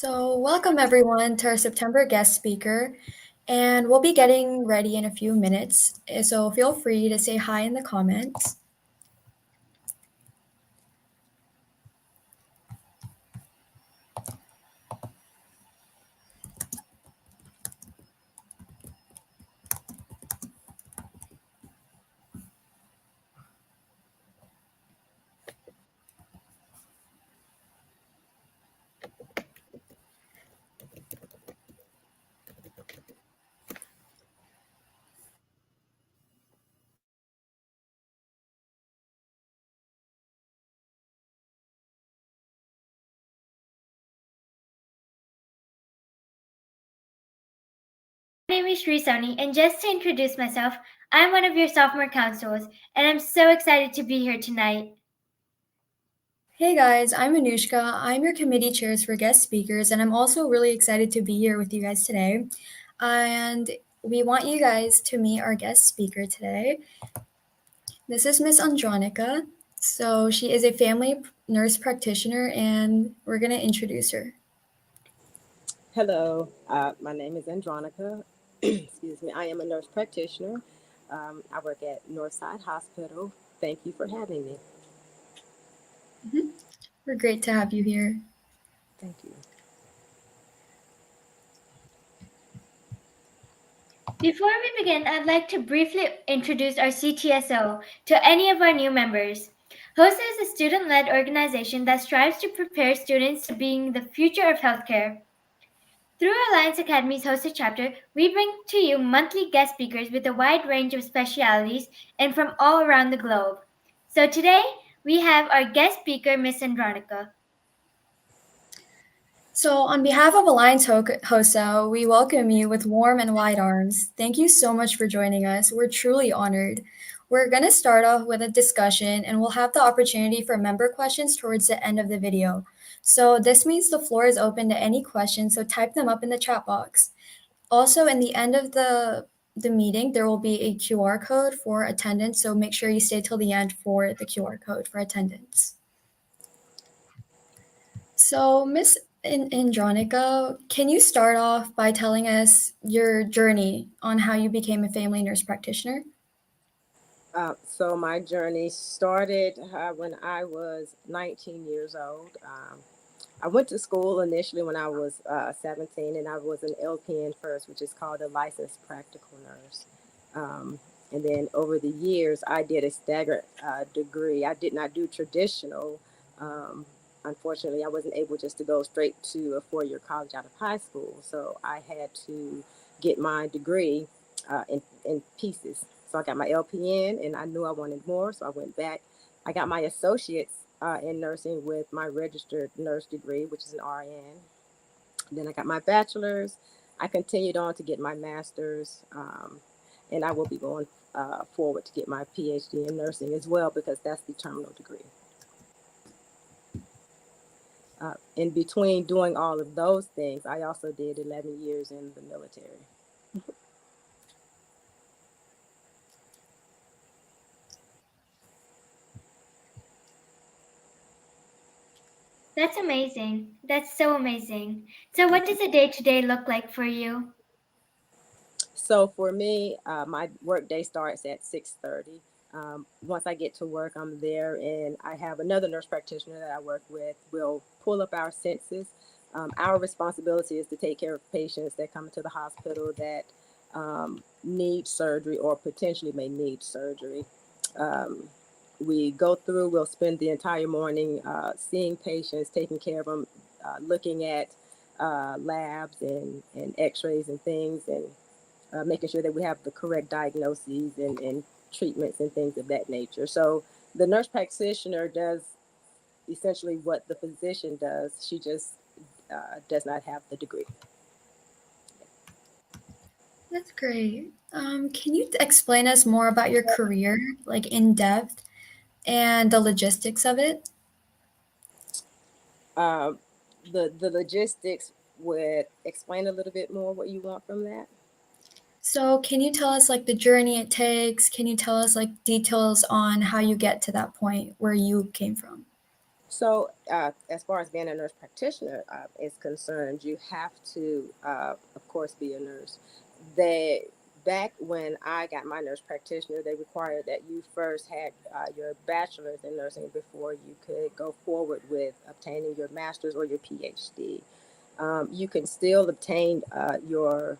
Welcome everyone to our September guest speaker, and we'll be getting ready in a few minutes. So, feel free to say hi in the comments. My name is Sri Soni, and just to introduce myself, I'm one of your sophomore counselors, and I'm so excited to be here tonight. Hey guys, I'm Anushka. I'm your committee chairs for guest speakers, and I'm also really excited to be here with you guys today. And we want you guys to meet our guest speaker today. This is Miss Andronica. So, she is a family nurse practitioner, and we're going to introduce her. Hello, my name is Andronica. Excuse me. I am a nurse practitioner. I work at Northside Hospital. Thank you for having me. We're great to have you here. Thank you. Before we begin, I'd like to briefly introduce our CTSO to any of our new members. HOSA is a student-led organization that strives to prepare students to being the future of healthcare. Through Alliance Academy's HOSA chapter, we bring to you monthly guest speakers with a wide range of specialities and from all around the globe. So today, we have our guest speaker, Miss Andronica. So, on behalf of Alliance HOSA, we welcome you with warm and wide arms. Thank you so much for joining us. We're truly honored. We're going to start off with a discussion, and we'll have the opportunity for member questions towards the end of the video. So, this means the floor is open to any questions, so type them up in the chat box. Also, in the end of the meeting, there will be a QR code for attendance, so make sure you stay till the end for the QR code for attendance. So, Miss Andronica, can you start off by telling us your journey on how you became a family nurse practitioner? So my journey started when I was 19 years old. I went to school initially when I was 17, and I was an LPN first, which is called a licensed practical nurse. And then over the years, I did a staggered degree. I did not do traditional. Um, Unfortunately, I wasn't able just to go straight to a 4-year college out of high school. So I had to get my degree in pieces. So I got my LPN, and I knew I wanted more. So I went back. I got my associates in nursing with my registered nurse degree, which is an RN. Then I got my bachelor's. I continued on to get my master's, and I will be going forward to get my PhD in nursing as well because that's the terminal degree. In between doing all of those things, I also did 11 years in the military. That's amazing. That's so amazing. So, what does a day to day look like for you? So for me, my work day starts at 6:30. Once I get to work, I'm there, and I have another nurse practitioner that I work with. We'll pull up our census. Our responsibility is to take care of patients that come into the hospital that need surgery or potentially may need surgery. Um, we go through. We'll spend the entire morning seeing patients, taking care of them, looking at labs and X-rays and things, and making sure that we have the correct diagnoses and treatments and things of that nature. So the nurse practitioner does essentially what the physician does. She just does not have the degree. That's great. Can you explain us more about your career, like in depth, and the logistics of it? Uh, the logistics would explain a little bit more what you want from that. So, can you tell us like the journey it takes? Can you tell us like details on how you get to that point where you came from? So, as far as being a nurse practitioner is concerned, you have to, of course, be a nurse. They Back when I got my nurse practitioner, they required that you first had your bachelor's in nursing before you could go forward with obtaining your master's or your PhD. You can still obtain your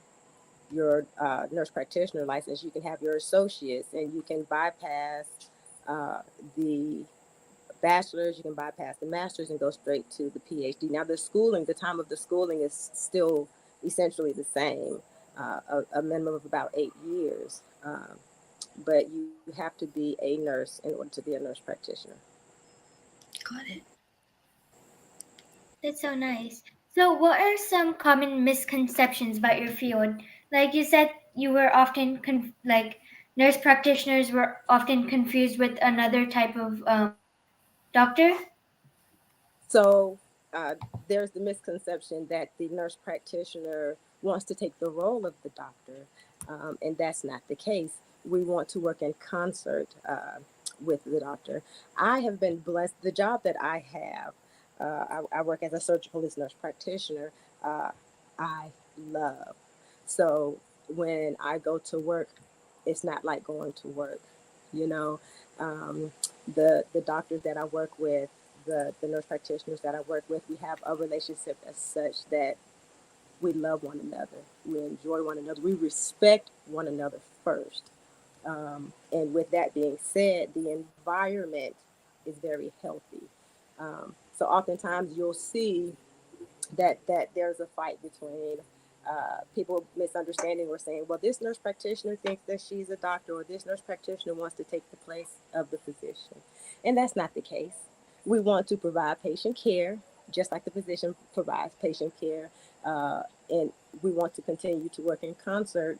nurse practitioner license. You can have your associates, and you can bypass the bachelor's, you can bypass the master's and go straight to the PhD. Now, the time of the schooling is still essentially the same, a minimum of about 8 years. But you have to be a nurse in order to be a nurse practitioner. Got it. That's so nice. So, what are some common misconceptions about your field? Like you said, you were often like nurse practitioners were often confused with another type of doctor. So there's the misconception that the nurse practitioner wants to take the role of the doctor, and that's not the case. We want to work in concert with the doctor. I have been blessed. The job that I have, I work as a surgicalist nurse practitioner. Uh, I love. So when I go to work, it's not like going to work. You know, um, the doctors that I work with, the nurse practitioners that I work with, we have a relationship as such that we love one another, we enjoy one another, we respect one another first. And with that being said, the environment is very healthy. So oftentimes you'll see that there's a fight between people misunderstanding or saying, well, this nurse practitioner thinks that she's a doctor, or this nurse practitioner wants to take the place of the physician. And that's not the case. We want to provide patient care, just like the physician provides patient care. And we want to continue to work in concert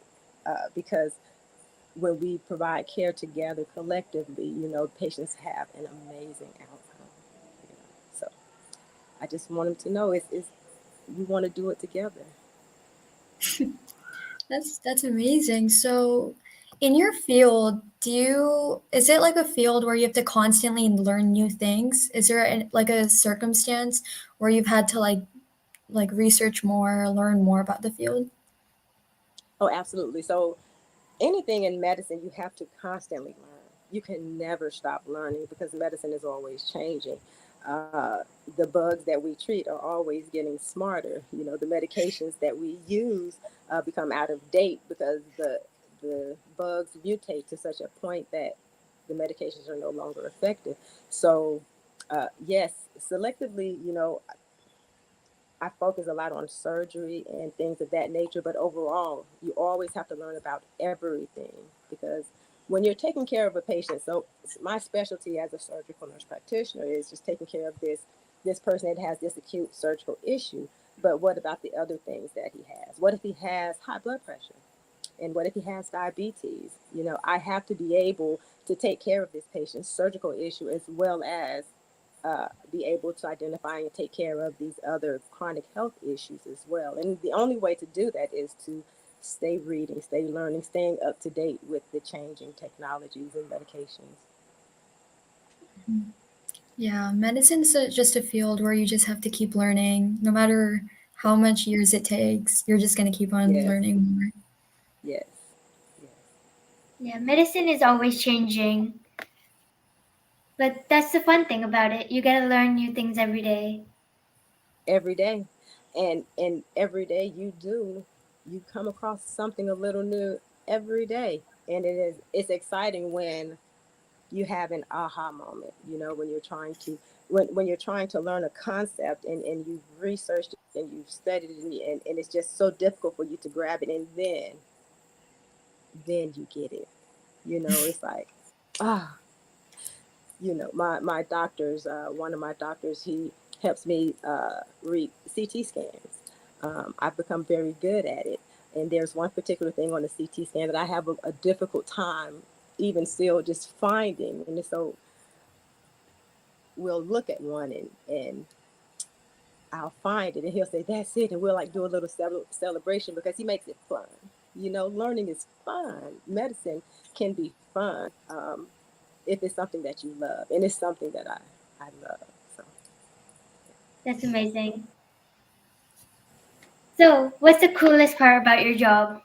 because when we provide care together collectively, patients have an amazing outcome. So I just want them to know it's we want to do it together. That's amazing. So, in your field, is it like a field where you have to constantly learn new things? Is there like a circumstance where you've had to like research more, learn more about the field? Oh, absolutely. So anything in medicine, you have to constantly learn. You can never stop learning because medicine is always changing. The bugs that we treat are always getting smarter. The medications that we use become out of date because the bugs mutate to such a point that the medications are no longer effective. So, yes, selectively, I focus a lot on surgery and things of that nature, but overall, you always have to learn about everything because when you're taking care of a patient, so my specialty as a surgical nurse practitioner is just taking care of this person that has this acute surgical issue. But what about the other things that he has? What if he has high blood pressure? And what if he has diabetes? I have to be able to take care of this patient's surgical issue as well as be able to identify and take care of these other chronic health issues as well. And the only way to do that is to stay reading, stay learning, staying up to date with the changing technologies and medications. Yeah, medicine's just a field where you just have to keep learning, no matter how much years it takes. You're just gonna keep on Yes, learning more. yes, yes. Yeah, medicine is always changing, but that's the fun thing about it. You get to learn new things every day. Every day. And every day you come across something a little new every day. And it's exciting when you have an aha moment, when you're trying to when you're trying to learn a concept and you've researched it and you've studied it and it's just so difficult for you to grab it, and then you get it. It's like, ah, my doctors, one of my doctors, he helps me read CT scans. I've become very good at it, and there's one particular thing on the CT scan that I have a difficult time even still just finding. And so we'll look at one and I'll find it and he'll say, that's it. And we'll like do a little celebration because he makes it fun. Learning is fun. Medicine can be fun if it's something that you love. And it's something that I love. So. That's amazing. So, what's the coolest part about your job?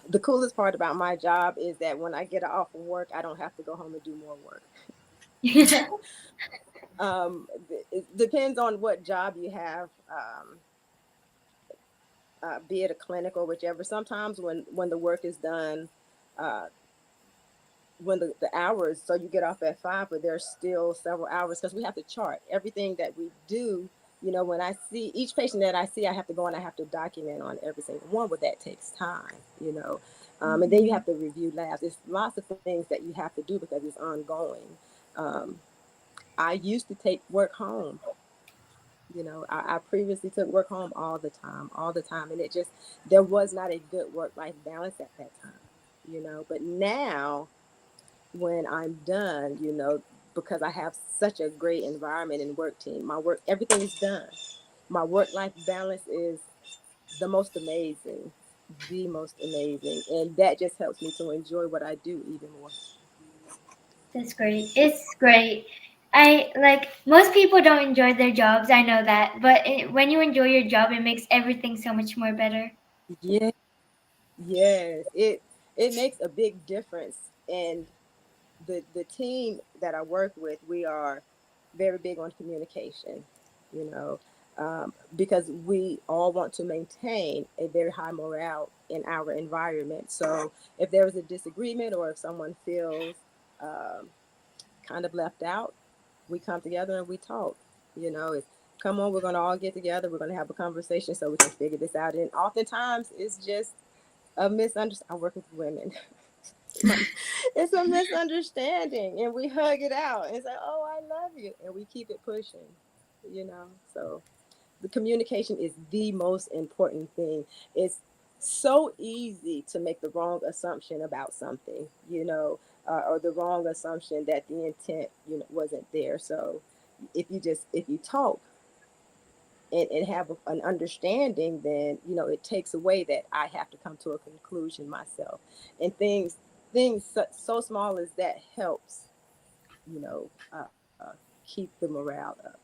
The coolest part about my job is that when I get off of work, I don't have to go home and do more work. It depends on what job you have, be it a clinic or whichever. Sometimes when the work is done, uh, when the hours, so you get off at 5, but there's still several hours because we have to chart everything that we do. When I see each patient that I see, I have to go and I have to document on every single one, but that takes time. And then you have to review labs. There's lots of things that you have to do because it's ongoing. Um, I used to take work home. I previously took work home all the time, and there was not a good work life balance at that time. But now when I'm done, because I have such a great environment and work team, my work, everything is done. My work life balance is the most amazing, the most amazing. And that just helps me to enjoy what I do even more. That's great. It's great. I like most people don't enjoy their jobs. I know that, but when you enjoy your job, it makes everything so much more better. Yeah, yes. It makes a big difference. And the team that I work with, we are very big on communication, you know, because we all want to maintain a very high morale in our environment. So if there is a disagreement or if someone feels um, kind of left out, we come together and we talk. It's come on, we're going to all get together. We're going to have a conversation so we can figure this out. And oftentimes it's just a misunderstanding. I work with women. It's a misunderstanding, and we hug it out and say, "Oh, I love you," and we keep it pushing. So the communication is the most important thing. It's so easy to make the wrong assumption about something, or the wrong assumption that the intent, wasn't there. So if you talk and have an understanding, then it takes away that I have to come to a conclusion myself, and things so small as that helps, you know, keep the morale up.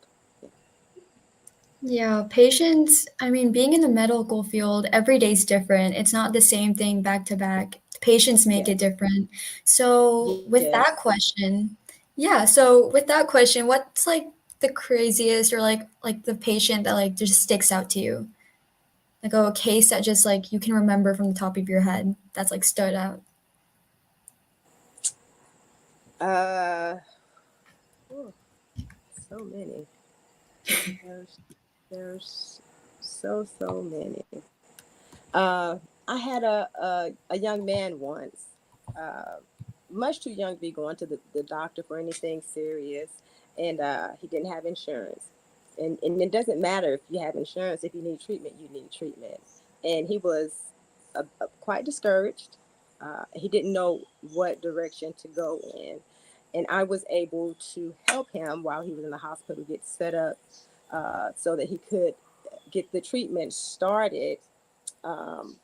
Yeah, patients, I mean, being in the medical field, every day's different. It's not the same thing back to back. Patients make Yes, it different. So, with yes. that question, yeah, so with that question, what's like the craziest or like the patient that like just sticks out to you? Like a case that just like you can remember from the top of your head that's like stood out. Uh, oh, so many. There's there's so many. Uh, I had a young man once, uh, much too young to be going to the doctor for anything serious, and he didn't have insurance. And it doesn't matter if you have insurance, if you need treatment, you need treatment. And he was quite discouraged. He didn't know what direction to go in. And I was able to help him while he was in the hospital get set up so that he could get the treatment started um,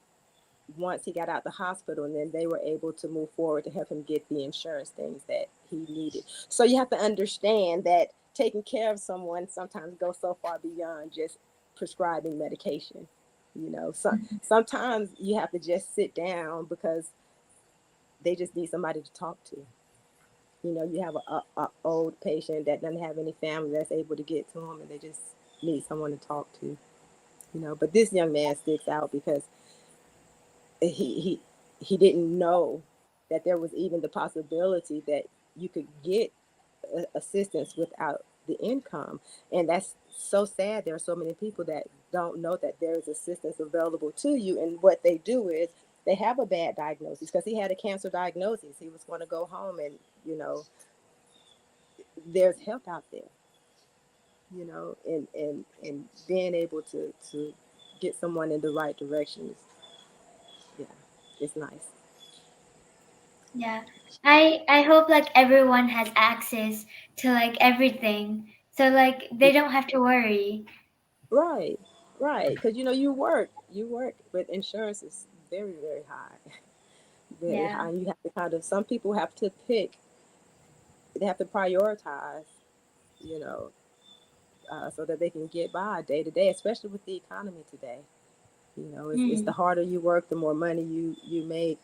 once he got out the hospital, and then they were able to move forward to help him get the insurance things that he needed. So you have to understand that taking care of someone sometimes goes so far beyond just prescribing medication. Sometimes you have to just sit down because they just need somebody to talk to. You have a old patient that doesn't have any family that's able to get to them, and they just need someone to talk to. But this young man sticks out because he he he didn't know that there was even the possibility that you could get assistance without the income. And that's so sad. There are so many people that don't know that there is assistance available to you, and what they do is they have a bad diagnosis because he had a cancer diagnosis. He was going to go home, and there's help out there. And being able to get someone in the right direction is, yeah, it's nice. Yeah. I hope like everyone has access to like everything. So like they don't have to worry. Right, right. Because you work, but insurance is very, very high, very Yeah. high. And you have to some people have to pick, they have to prioritize. you know, so that they can get by day to day, especially with the economy today. It's the Mm. harder you work, the more money you make,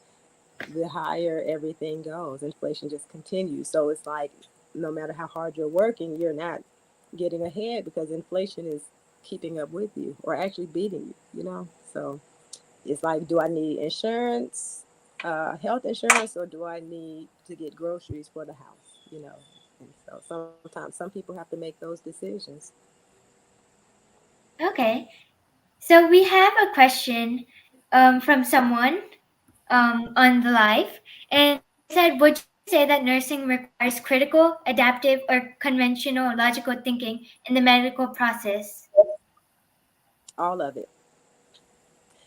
the higher everything goes. Inflation just continues. So it's like no matter how hard you're working, you're not getting ahead because inflation is keeping up with you or actually beating you. So it's like, do I need insurance, health insurance, or do I need to get groceries for the house? And so sometimes some people have to make those decisions. Okay. So we have a question from someone on the live, and they said, "Would you say that nursing requires critical, adaptive, or conventional logical thinking in the medical process?" All of it.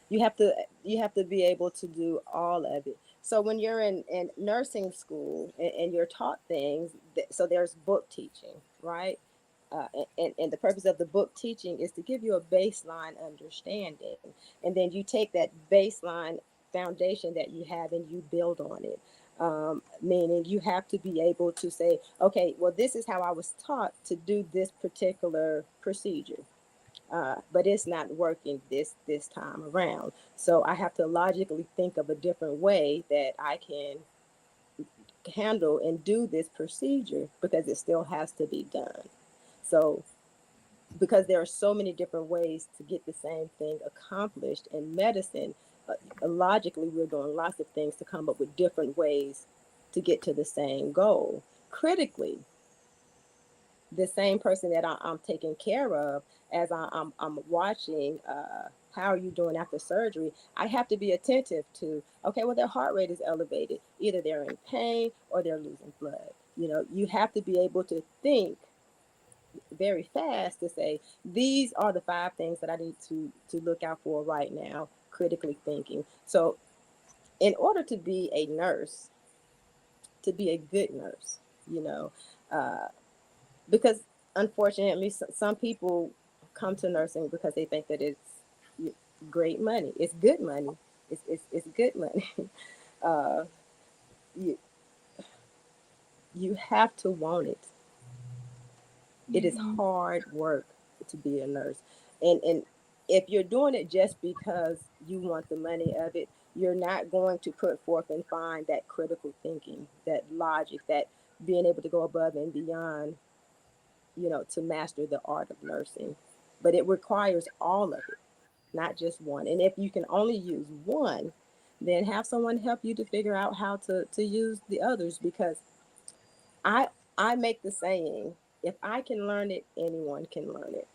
You have to be able to do all of it. So when you're in nursing school and you're taught things, so there's book teaching, right? And the purpose of the book teaching is to give you a baseline understanding, and then you take that baseline foundation that you have and you build on it. Meaning you have to be able to say, okay, well, this is how I was taught to do this particular procedure, but it's not working this time around. So I have to logically think of a different way that I can handle and do this procedure because it still has to be done. So because there are so many different ways to get the same thing accomplished in medicine, logically we're doing lots of things to come up with different ways to get to the same goal. Critically, the same person that I'm taking care of as I'm watching, how are you doing after surgery, I have to be attentive to, okay, well, their heart rate is elevated, either they're in pain or they're losing blood. You have to be able to think very fast to say, these are the 5 things that I need to look out for right now, critically thinking. So in order to be a nurse, to be a good nurse, you know uh, because unfortunately some people come to nursing because they think that it's great money, it's good money, it's good money. uh, you, you have to want it. It is Mhm. hard work to be a nurse, and if you're doing it just because you want the money of it, you're not going to put forth and find that critical thinking, that logic, that being able to go above and beyond, to master the art of nursing. But it requires all of it, not just one. And if you can only use one, then have someone help you to figure out how to use the others. Because I I make the saying, if I can learn it, anyone can learn it.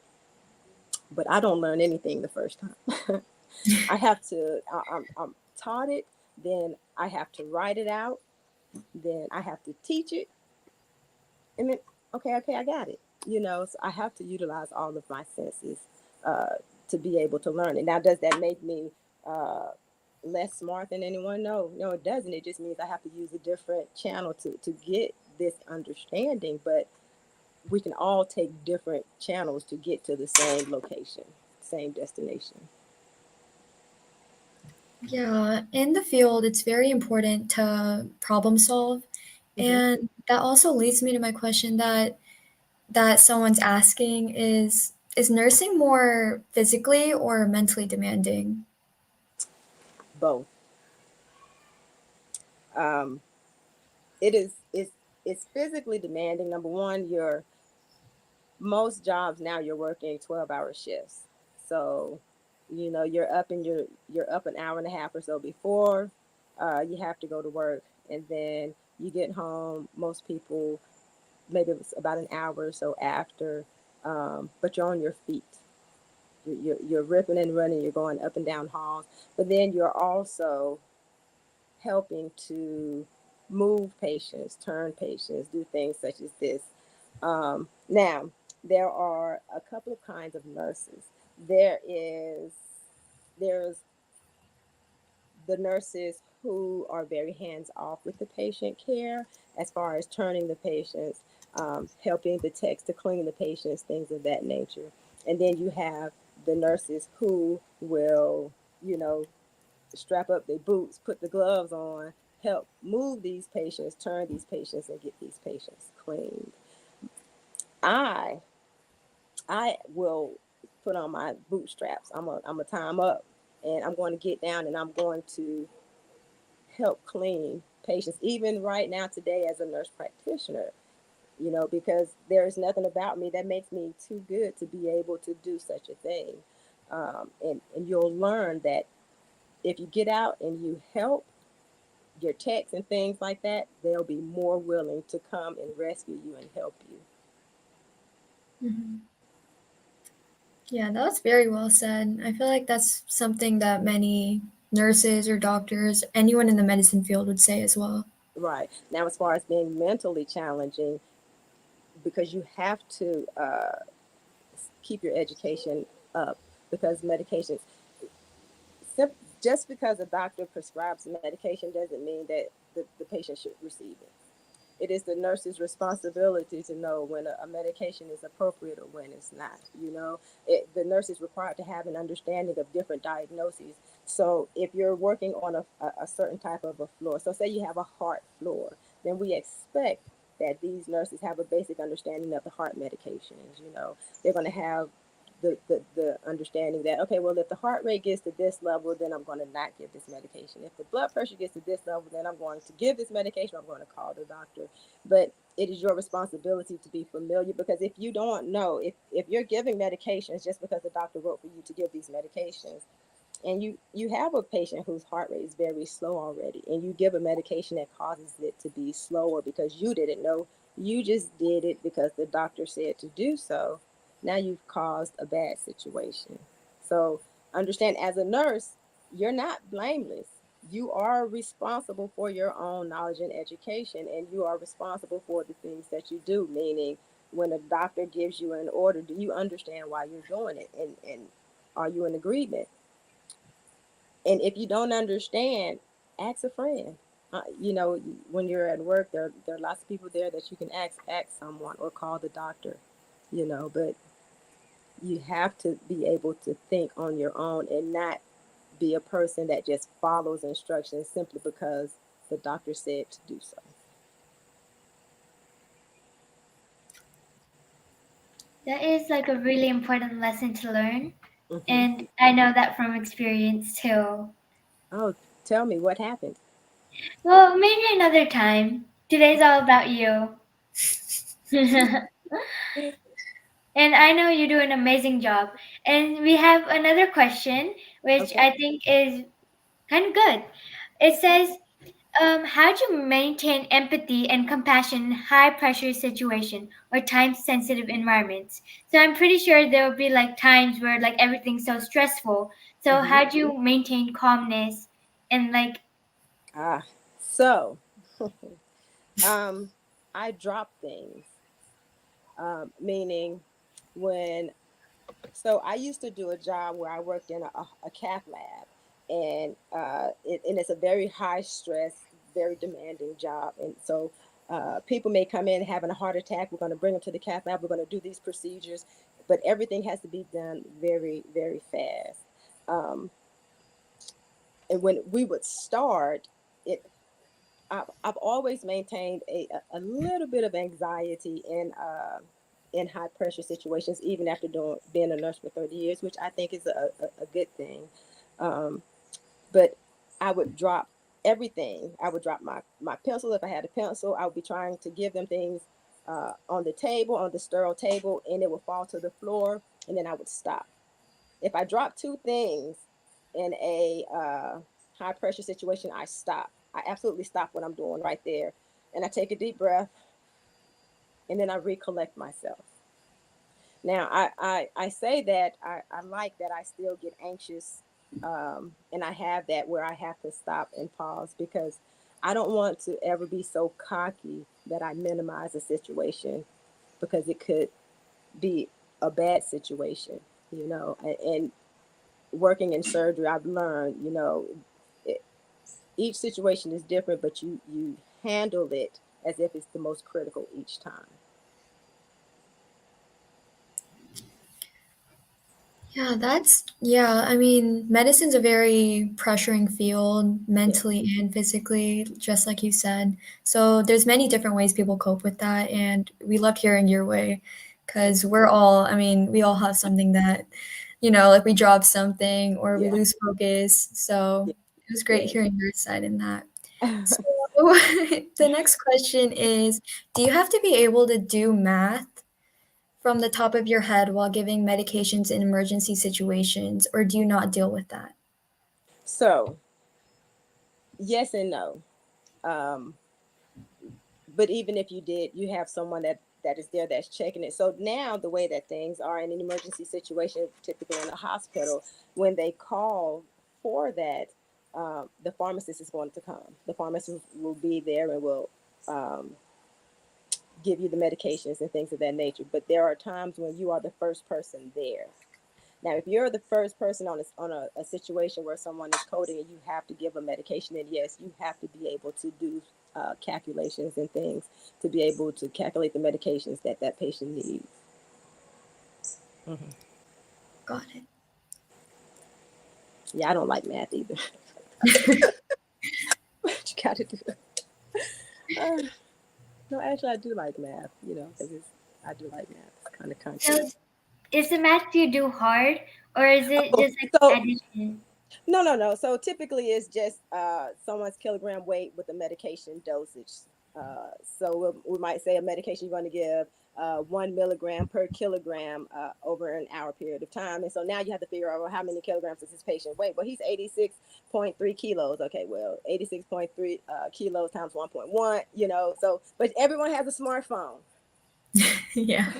But I don't learn anything the first time. I have to. I'm taught it. Then I have to write it out. Then I have to teach it, and then okay, I got it. So I have to utilize all of my senses, uh, to be able to learn it. Now, does that make me uh, less smart than anyone? No, no, it doesn't. It just means I have to use a different channel to get this understanding. But we can all take different channels to get to the same location, same destination. Yeah, in the field, it's very important to problem solve. Hmm. And that also leads me to my question that someone's asking is nursing more physically or mentally demanding? Both. Um, it is. It's physically demanding. Number one, most jobs now you're working 12-hour shifts. So, you're up an hour and a half or so before you have to go to work, and then you get home. Most people, maybe it's about an hour or so after, but you're on your feet. You're ripping and running. You're going up and down halls, but then you're also helping to move patients, turn patients, do things such as this. Now, there are a couple of kinds of nurses. There's the nurses who are very hands off with the patient care, as far as turning the patients, helping the techs to clean the patients, things of that nature. And then you have the nurses who will, you know, strap up their boots, put the gloves on, help move these patients, turn these patients, and get these patients cleaned. I I will put on my bootstraps. I'm a tie 'em up, and I'm going to get down and I'm going to help clean patients. Even right now today, as a nurse practitioner, because there is nothing about me that makes me too good to be able to do such a thing. And you'll learn that if you get out and you help your techs and things like that, they'll be more willing to come and rescue you and help you. Mhm. Yeah, that was very well said. I feel like that's something that many nurses or doctors, anyone in the medicine field would say as well. Right. Now, as far as being mentally challenging, because you have to keep your education up, because medications, just because a doctor prescribes medication doesn't mean that the patient should receive it. It is the nurse's responsibility to know when a medication is appropriate or when it's not. The nurse is required to have an understanding of different diagnoses. So if you're working on a certain type of a floor, so say you have a heart floor, then we expect that these nurses have a basic understanding of the heart medications. They're going to have the understanding that, okay, well, if the heart rate gets to this level, then I'm going to not give this medication. If the blood pressure gets to this level, then I'm going to give this medication. I'm going to call the doctor. But it is your responsibility to be familiar, because if you don't know, if you're giving medications just because the doctor wrote for you to give these medications, and you have a patient whose heart rate is very slow already, and you give a medication that causes it to be slower because you didn't know, you just did it because the doctor said to do so, now you've caused a bad situation. So understand, as a nurse, you're not blameless. You are responsible for your own knowledge and education, and you are responsible for the things that you do, meaning when a doctor gives you an order, do you understand why you're doing it, and are you in agreement? And if you don't understand, ask a friend. When you're at work, there are lots of people there that you can ask someone or call the doctor. But you have to be able to think on your own and not be a person that just follows instructions simply because the doctor said to do so. That is like a really important lesson to learn. Hmm. And I know that from experience too. Oh, tell me what happened. Well, maybe another time. Today's all about you. And I know you do an amazing job. And we have another question, which Okay. I think is kind of good. It says, how do you maintain empathy and compassion in high pressure situation or time sensitive environments? So I'm pretty sure there will be like times where like everything's so stressful. So Hmm. how do you maintain calmness and like Ah, so um, I drop things, meaning when so I used to do a job where I worked in a cath lab, and it's a very high stress, very demanding job, and so people may come in having a heart attack. We're going to bring them to the cath lab. We're going to do these procedures, but everything has to be done very, very fast. Um, and when we would start, it I've always maintained a little bit of anxiety in high pressure situations, even after being a nurse for 30 years, which I think is a good thing. Um, but I would drop everything. I would drop my pencil. If I had a pencil, I would be trying to give them things on the table, on the sterile table, and it would fall to the floor, and then I would stop. If I drop two things in a high pressure situation, I stop. I absolutely stop what I'm doing right there. And I take a deep breath, and then I recollect myself. Now, I say that I like that I still get anxious, and I have that where I have to stop and pause, because I don't want to ever be so cocky that I minimize a situation, because it could be a bad situation, and working in surgery, I've learned, it, each situation is different, but you handle it as if it's the most critical each time. Yeah, I mean, medicine's a very pressuring field Yeah. mentally and physically, just like you said. So there's many different ways people cope with that, and we loved hearing your way. because we're all, I mean, we all have something that, like we drop something or we Yeah. lose focus. So Yeah. it was great Yes. hearing your side in that. So the next question is, do you have to be able to do math from the top of your head while giving medications in emergency situations, or do you not deal with that? So yes and no. Um, but even if you did, you have someone that is there that's checking it. So now the way that things are in an emergency situation, typically in a hospital, when they call for that, the pharmacist is going to come. The pharmacist will be there and will um, give you the medications and things of that nature. But there are times when you are the first person there. Now, if you're the first person on a situation where someone is coding and you have to give a medication, then yes, you have to be able to do calculations and things to be able to calculate the medications that that patient needs. Mm-hmm. Got it. Yeah, I don't like math either. But you got to do it. Uh, no, actually, I do like math. Because I do like math. It's kind of So concrete. is the math you do hard, or is it Oh, just like so addition? no, no, no. So typically it's just someone's kilogram weight with the medication dosage. So we might say a medication you're going to give 1 milligram per kilogram over an hour period of time. And so now you have to figure out, well, how many kilograms does this patient weigh? Well, he's 86.3 kilos. Okay, well, 86.3 kilos times 1.1, So, but everyone has a smartphone. Yeah.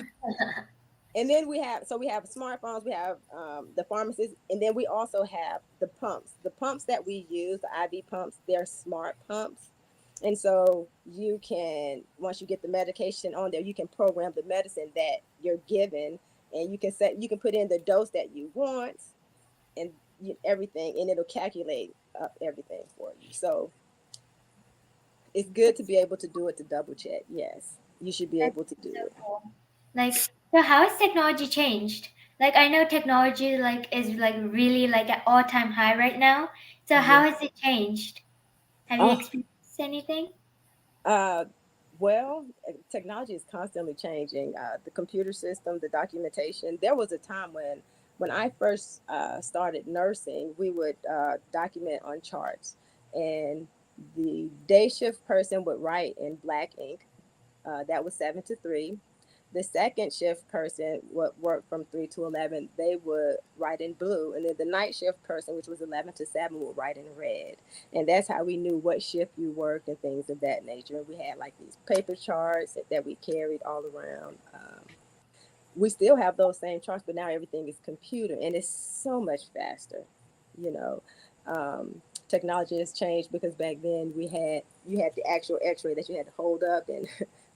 And then we have smartphones, we have the pharmacists, and then we also have the pumps. The pumps that we use, the IV pumps, they're smart pumps. And so you can, once you get the medication on there, you can program the medicine that you're given, and you can put in the dose that you want, and everything, and it'll calculate up everything for you. So it's good to be able to do it to double check. Yes, you should be That's able to do so it. cool. Like, so how has technology changed? Like, I know technology like is like really like at all time high right now. So how Yeah. has it changed? Have you Oh, experienced anything? Uh, well, technology is constantly changing. The computer system, the documentation. There was a time when I first started nursing, we would document on charts, and the day shift person would write in black ink. That was 7 to 3. The second shift person would work from 3 to 11. They would write in blue, and then the night shift person, which was 11 to 7, would write in red. And that's how we knew what shift you worked and things of that nature. And we had like these paper charts that we carried all around. We still have those same charts, but now everything is computer, and it's so much faster. You know, technology has changed because back then you had the actual X-ray that you had to hold up and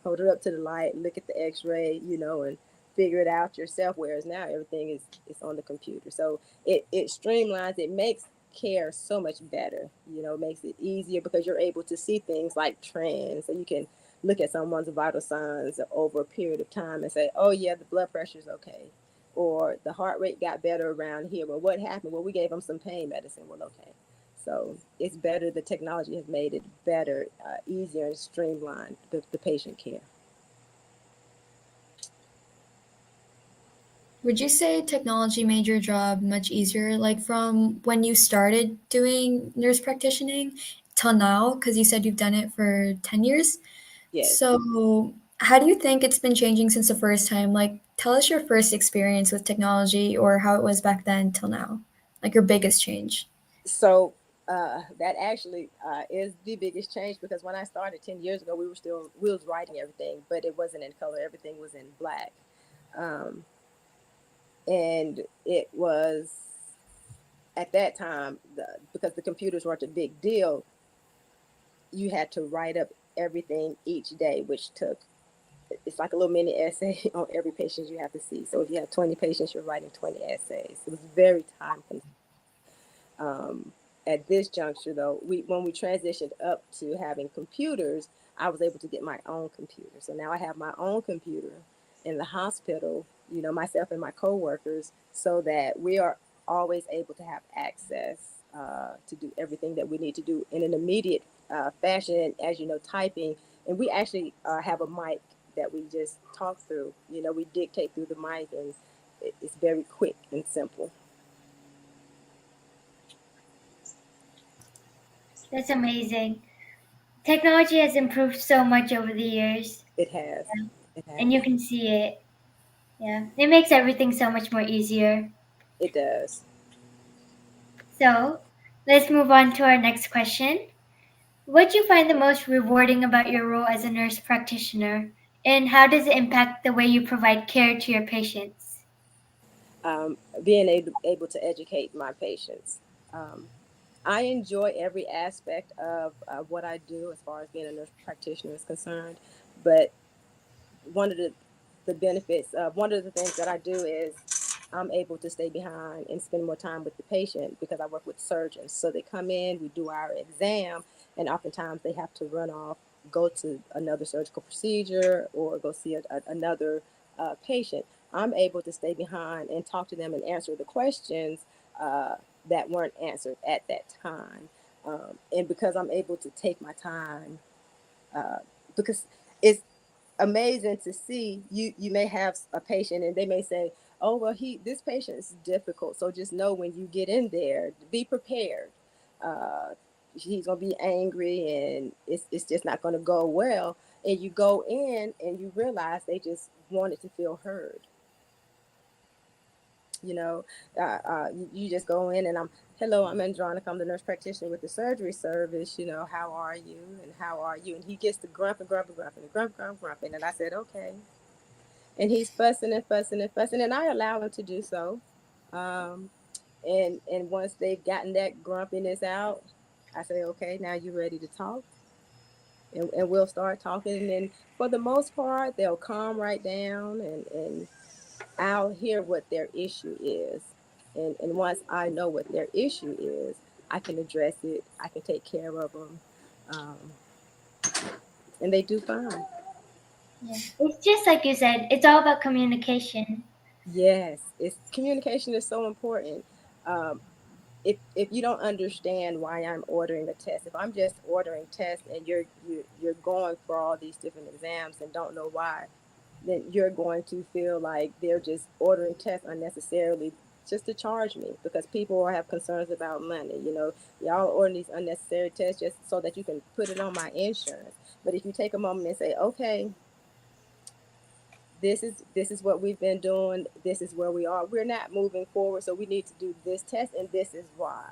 hold it up to the light, look at the X-ray, and figure it out yourself. Whereas now everything is on the computer, so it streamlines. It makes care so much better. It makes it easier because you're able to see things like trends, so you can look at someone's vital signs over a period of time and say, oh, yeah, the blood pressure is okay. Or the heart rate got better around here. Well, what happened? Well, we gave them some pain medicine. Well, okay. So it's better. The technology has made it better, easier, and streamlined the patient care. Would you say technology made your job much easier, like from when you started doing nurse practitioning till now? Because you said you've done it for 10 years. Yes. So, how do you think it's been changing since the first time? Like, tell us your first experience with technology or how it was back then till now, like your biggest change. So that actually is the biggest change because when I started 10 years ago, we was writing everything, but it wasn't in color. Everything was in black. Um, and it was at that time, because the computers weren't a big deal, you had to write up everything each day, which took, it's like a little mini essay on every patient you have to see. So if you have 20 patients, you're writing 20 essays. It was very time consuming. Um, at this juncture, though, when we transitioned up to having computers, I was able to get my own computer. So now I have my own computer in the hospital, myself and my coworkers, so that we are always able to have access to do everything that we need to do in an immediate fashion. And as you know, typing, and we actually have a mic that we just talk through. We dictate through the mic, and it's very quick and simple. That's amazing. Technology has improved so much over the years, It has. It and you has. can see it. Yeah, it makes everything so much more easier. It does. So, let's move on to our next question. What do you find the most rewarding about your role as a nurse practitioner, and how does it impact the way you provide care to your patients? Being able to educate my patients. Um, I enjoy every aspect of what I do as far as being a nurse practitioner is concerned, but one of the benefits one of the things that I do is I'm able to stay behind and spend more time with the patient because I work with surgeons. So they come in, we do our exam, and oftentimes they have to run off, go to another surgical procedure, or go see another patient. I'm able to stay behind and talk to them and answer the questions uh, that weren't answered at that time. And because I'm able to take my time, uh, because it's amazing to see. You may have a patient and they may say, oh well, he this patient is difficult, so just know when you get in there, be prepared. He's going to be angry and it's just not going to go well, and you go in and you realize they just wanted to feel heard. you know you just go in and hello, I'm Andronica, I'm the nurse practitioner with the surgery service. How are you, and how are you? And he gets to grumping and grumping, and I said, okay. And he's fussing and fussing and fussing, and I allow him to do so. Um, and once they've gotten that grumpiness out, I say, okay, now you're ready to talk, and we'll start talking. And for the most part, they'll calm right down, and I'll hear what their issue is. And once I know what their issue is, I can address it. I can take care of them, um, and they do fine. Yeah. It's just like you said, it's all about communication. Yes, it's communication is so important. Um, if you don't understand why I'm ordering a test, if I'm just ordering tests and you're going for all these different exams and don't know why, then you're going to feel like they're just ordering tests unnecessarily just to charge me, because people have concerns about money. Y'all are ordering these unnecessary tests just so that you can put it on my insurance. But if you take a moment and say, okay, this is what we've been doing, this is where we are, we're not moving forward, so we need to do this test, and this is why.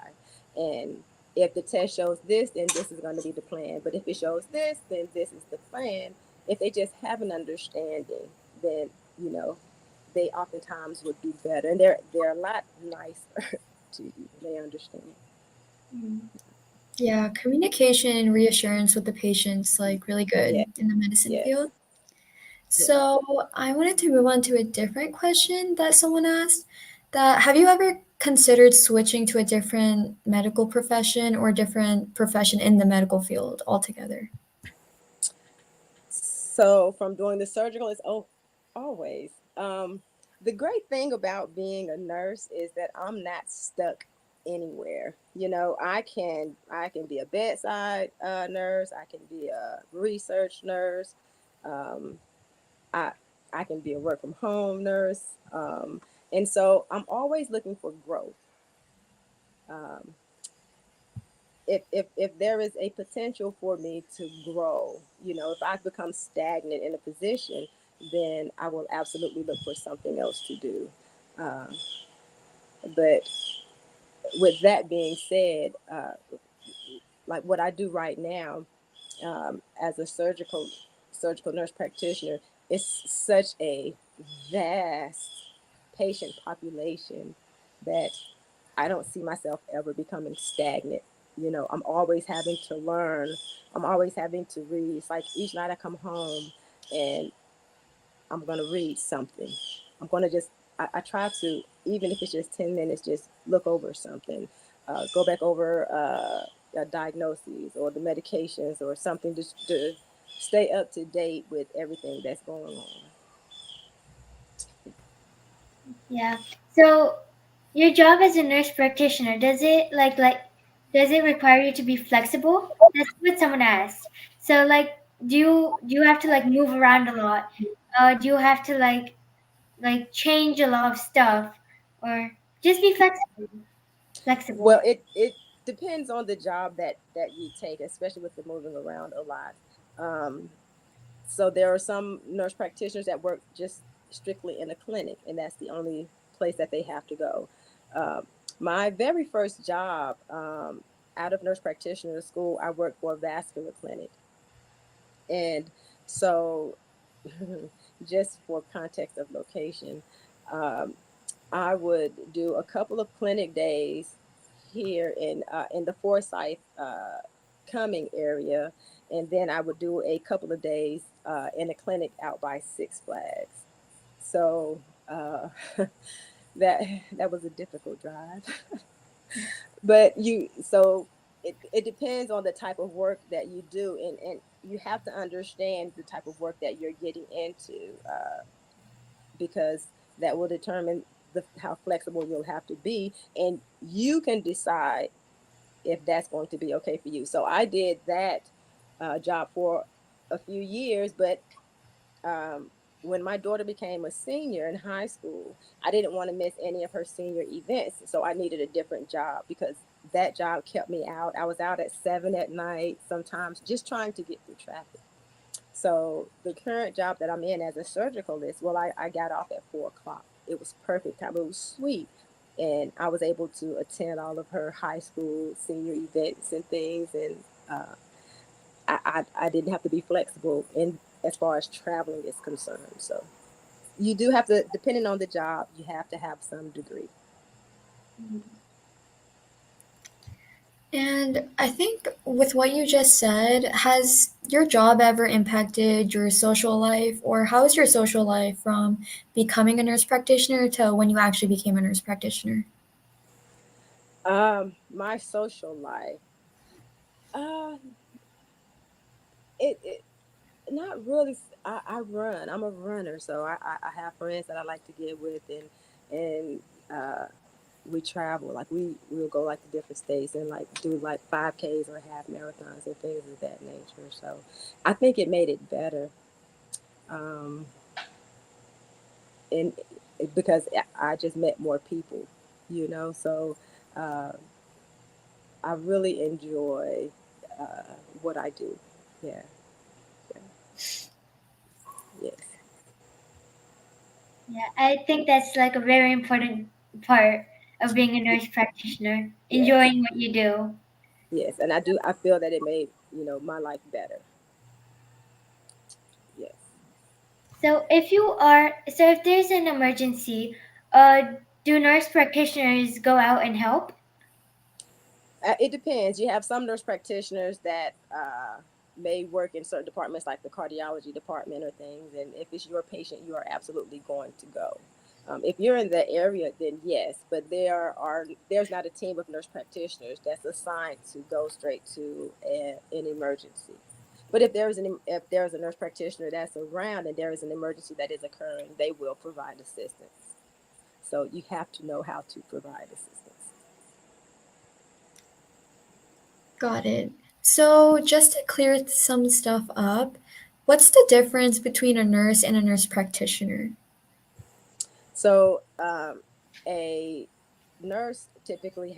And if the test shows this, then this is going to be the plan. But if it shows this, then this is the plan. If they just have an understanding, then they oftentimes would do better, and they're a lot nicer to you. They understand. Mm. Yeah, communication and reassurance with the patient's like really Yeah. good in the medicine Yes. field. Yes. So I wanted to move on to a different question that someone asked. That have you ever considered switching to a different medical profession or different profession in the medical field altogether? So from doing the surgical is always. The great thing about being a nurse is that I'm not stuck anywhere. I can be a bedside nurse. I can be a research nurse. Um, I I can be a work from home nurse. And so I'm always looking for growth. Um, if there is a potential for me to grow, if I've become stagnant in a position, then I will absolutely look for something else to do. Um, but with that being said, like what I do right now, as a surgical nurse practitioner, it's such a vast patient population that I don't see myself ever becoming stagnant. I'm always having to learn. I'm always having to read. It's like each night I come home and I'm going to read something. I'm going to I try to, even if it's just 10 minutes, just look over something, go back over diagnoses or the medications or something, just to stay up to date with everything that's going on. Yeah. So your job as a nurse practitioner, does it require you to be flexible? That's what someone asked. So like do you have to like move around a lot? Do you have to like change a lot of stuff, or just be Well, flexible? it depends on the job that you take, especially with the moving around a lot. Um, so there are some nurse practitioners that work just strictly in a clinic, and that's the only place that they have to go. Um, my very first job out of nurse practitioner school, I worked for a vascular clinic, and so just for context of location, um, I would do a couple of clinic days here in the Forsyth Cumming area, and then I would do a couple of days in a clinic out by Six Flags. So that that was a difficult drive, but it depends on the type of work that you do, and you have to understand the type of work that you're getting into because that will determine how flexible you'll have to be, and you can decide if that's going to be okay for you. So I did that job for a few years, but um, when my daughter became a senior in high school, I didn't want to miss any of her senior events. So I needed a different job because that job kept me out. I was out at 7 at night, sometimes just trying to get through traffic. So the current job that I'm in as a surgicalist, well, I got off at 4 o'clock. It was perfect time. It was sweet. And I was able to attend all of her high school senior events and things. And I didn't have to be flexible in as far as traveling is concerned. So you do have to, depending on the job, you have to have some degree. And I think with what you just said, has your job ever impacted your social life, or how is your social life from becoming a nurse practitioner to when you actually became a nurse practitioner? My social life, uh, it not really. I run. I'm a runner, so I have friends that I like to get with, and uh, we travel. Like we'll go like to different states and like do like 5Ks or half marathons and things of that nature. So I think it made it better, um, and because I just met more people, you know. So uh, I really enjoy what I do. Yeah, yeah, yes, Yeah, I think that's like a very important part of being a nurse practitioner, yes. enjoying what you do. Yes, and I do. I feel that it made my life better. Yes, So if there's an emergency, do nurse practitioners go out and help? it depends. You have some nurse practitioners that may work in certain departments, like the cardiology department or things. And if it's your patient, you are absolutely going to go. If you're in the area, then yes. But there's not a team of nurse practitioners that's assigned to go straight to an emergency. But if there's a nurse practitioner that's around and there is an emergency that is occurring, they will provide assistance. So you have to know how to provide assistance. Got it. So, just to clear some stuff up, what's the difference between a nurse and a nurse practitioner? So a nurse typically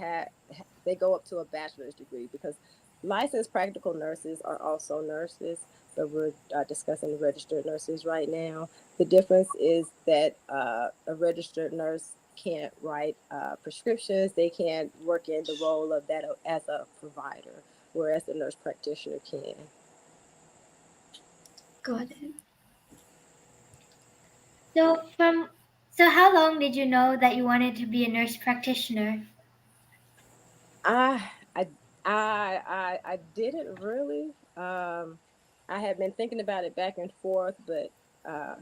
they go up to a bachelor's degree because licensed practical nurses are also nurses, but we're discussing registered nurses right now. The difference is that a registered nurse can't write prescriptions. They can't work in the role of that as a provider, whereas the nurse practitioner can. Got it. So from so how long did you know that you wanted to be a nurse practitioner? I I I didn't really. I had been thinking about it back and forth, but uh,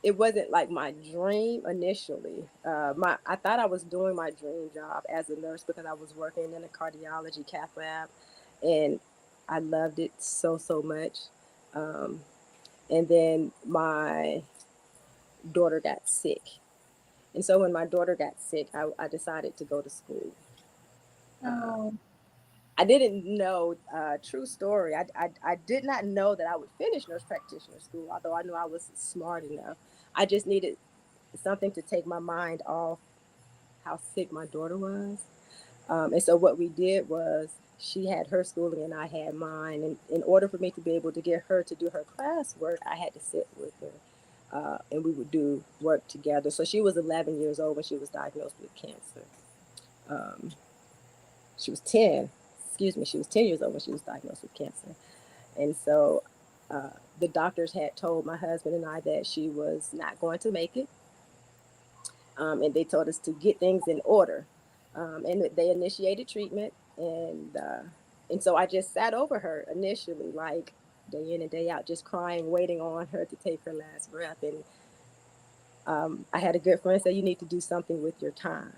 it wasn't like my dream initially. My I thought I was doing my dream job as a nurse because I was working in a cardiology cath lab, and I loved it so much. Um, and then my daughter got sick, and so when my daughter got sick, I decided to go to school. Uh, Oh, I didn't know, true story. I did not know that I would finish nurse practitioner school, although I knew I was smart enough. I just needed something to take my mind off how sick my daughter was. And so what we did was she had her schooling and I had mine. And in order for me to be able to get her to do her classwork, I had to sit with her. And we would do work together. So she was 11 years old when she was diagnosed with cancer. Um, she was 10, excuse me, she was 10 years old when she was diagnosed with cancer. And so uh, the doctors had told my husband and I that she was not going to make it. And they told us to get things in order. And they initiated treatment, and so I just sat over her initially, like day in and day out, just crying, waiting on her to take her last breath. And I had a good friend say, "You need to do something with your time."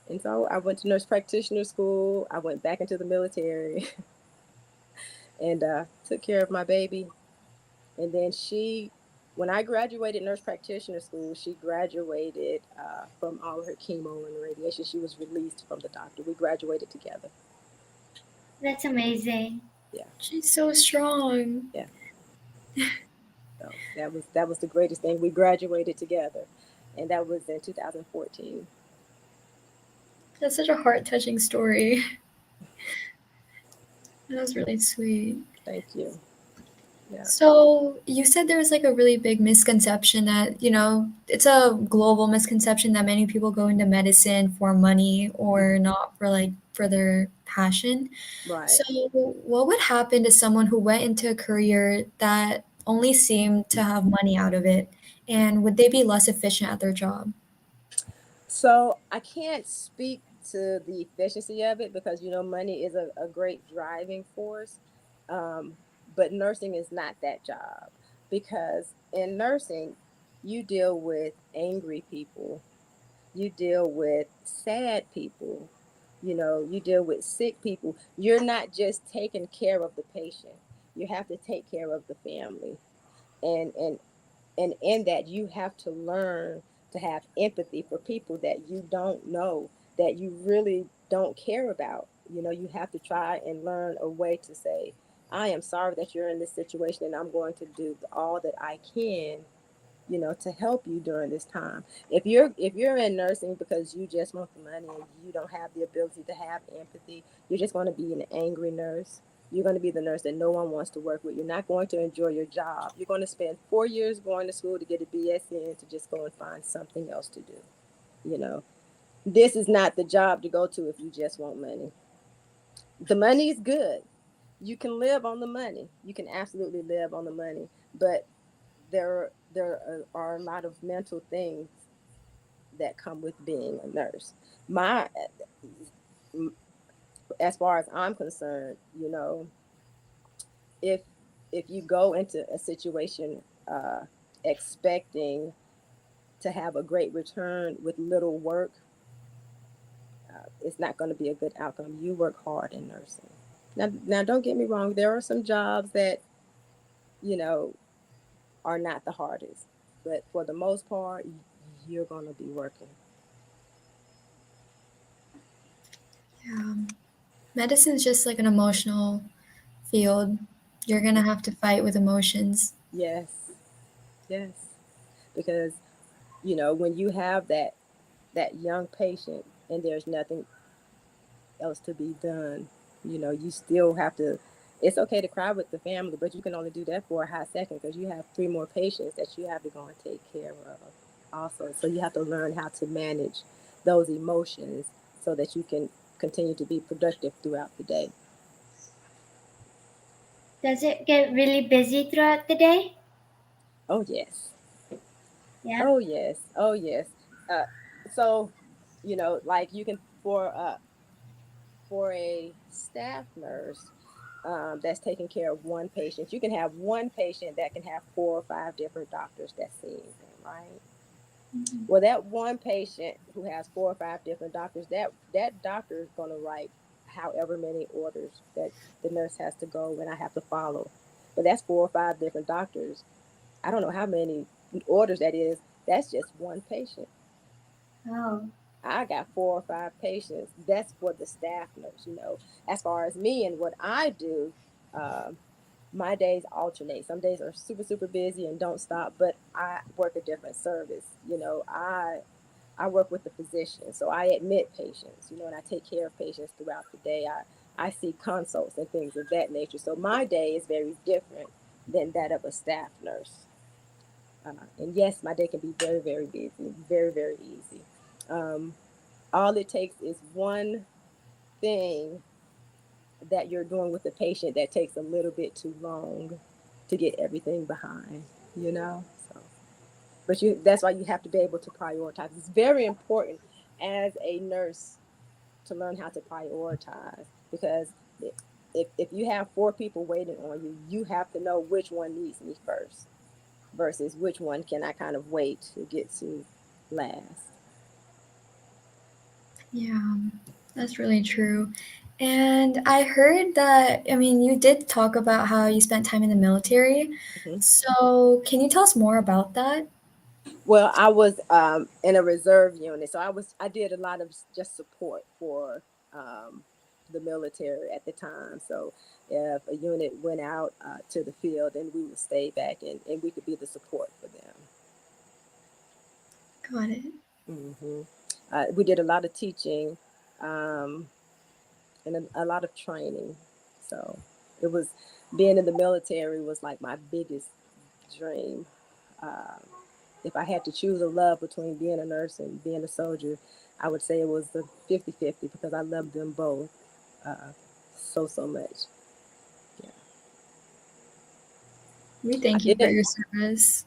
And so I went to nurse practitioner school. I went back into the military and took care of my baby. And then when I graduated nurse practitioner school, she graduated from all of her chemo and radiation. She was released from the doctor. We graduated together. That's amazing. Yeah, She's so strong. yeah. So that was the greatest thing. We graduated together, and that was in 2014. That's such a heart-touching story. That was really sweet. Thank you. Yeah. So you said there was like a really big misconception that, it's a global misconception that many people go into medicine for money or not for like for their passion. Right. So what would happen to someone who went into a career that only seemed to have money out of it? And would they be less efficient at their job? So I can't speak to the efficiency of it because money is a great driving force, um, but nursing is not that job because in nursing you deal with angry people, you deal with sad people, you deal with sick people. You're not just taking care of the patient; you have to take care of the family, and and in that you have to learn to have empathy for people that you don't know, that you really don't care about. You have to try and learn a way to say, I am sorry that you're in this situation and I'm going to do all that I can, to help you during this time. If you're in nursing because you just want the money and you don't have the ability to have empathy, you're just going to be an angry nurse. You're going to be the nurse that no one wants to work with. You're not going to enjoy your job. You're going to spend 4 years going to school to get a BSN to just go and find something else to do. You know, this is not the job to go to if you just want money. The money is good. You can live on the money. You can absolutely live on the money, but there are a lot of mental things that come with being a nurse. My As far as I'm concerned, if if you go into a situation expecting to have a great return with little work, it's not going to be a good outcome. You work hard in nursing. Now, don't get me wrong. There are some jobs that you know are not the hardest, but for the most part, you're going to be working. Yeah. Medicine's just like an emotional field. You're gonna have to fight with emotions. Yes, yes, because when you have that young patient and there's nothing else to be done, you still have to. It's okay to cry with the family, but you can only do that for a hot second because you have three more patients that you have to go and take care of also. So you have to learn how to manage those emotions so that you can continue to be productive throughout the day. Does it get really busy throughout the day? Oh yes. Yeah. Oh yes. Oh yes. uh, so like you can for a staff nurse that's taking care of one patient, you can have one patient that can have 4 or 5 different doctors that seeing them, right? Mhm. Well, that one patient who has 4 or 5 different doctors, that doctor is going to write however many orders that the nurse has to go and I have to follow. But that's 4 or 5 different doctors. I don't know how many orders that is. That's just one patient. Oh. I got 4 or 5 patients. That's for the staff nurse, you know. As far as me and what I do, um, my days alternate. Some days are super, super busy and don't stop, but I work a different service. You know, I work with the physician, so I admit patients, you know, and I take care of patients throughout the day. I see consults and things of that nature. So my day is very different than that of a staff nurse. And yes, my day can be very, very busy, very, very easy. Um, all it takes is one thing that you're doing with the patient that takes a little bit too long to get everything behind, you know? So, but that's why you have to be able to prioritize. It's very important as a nurse to learn how to prioritize because if you have 4 people waiting on you, you have to know which one needs me first versus which one can I kind of wait to get to last. Yeah, that's really true. And I heard that, I mean, you did talk about how you spent time in the military. Mhm. So, can you tell us more about that? Well, I was in a reserve unit, so I did a lot of just support for um, the military at the time. So if a unit went out to the field, then we would stay back and we could be the support for them. Got it. Hmm we did a lot of teaching um, and a lot of training. So it was being in the military was like my biggest dream. Um, if I had to choose a love between being a nurse and being a soldier, I would say it was the 50-50 because I loved them both uh, so, so much. Yeah. We I thank you for didn't, your service.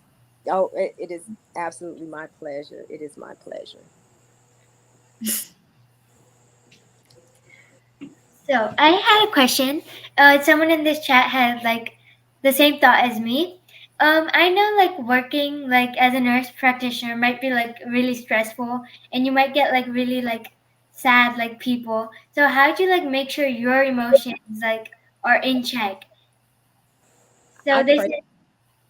oh, it is absolutely my pleasure. It is my pleasure. So I had a question. Someone in this chat had like the same thought as me. I know like working like as a nurse practitioner might be like really stressful, and you might get like really like sad like people. So how do you like make sure your emotions like are in check? I So they pray. said,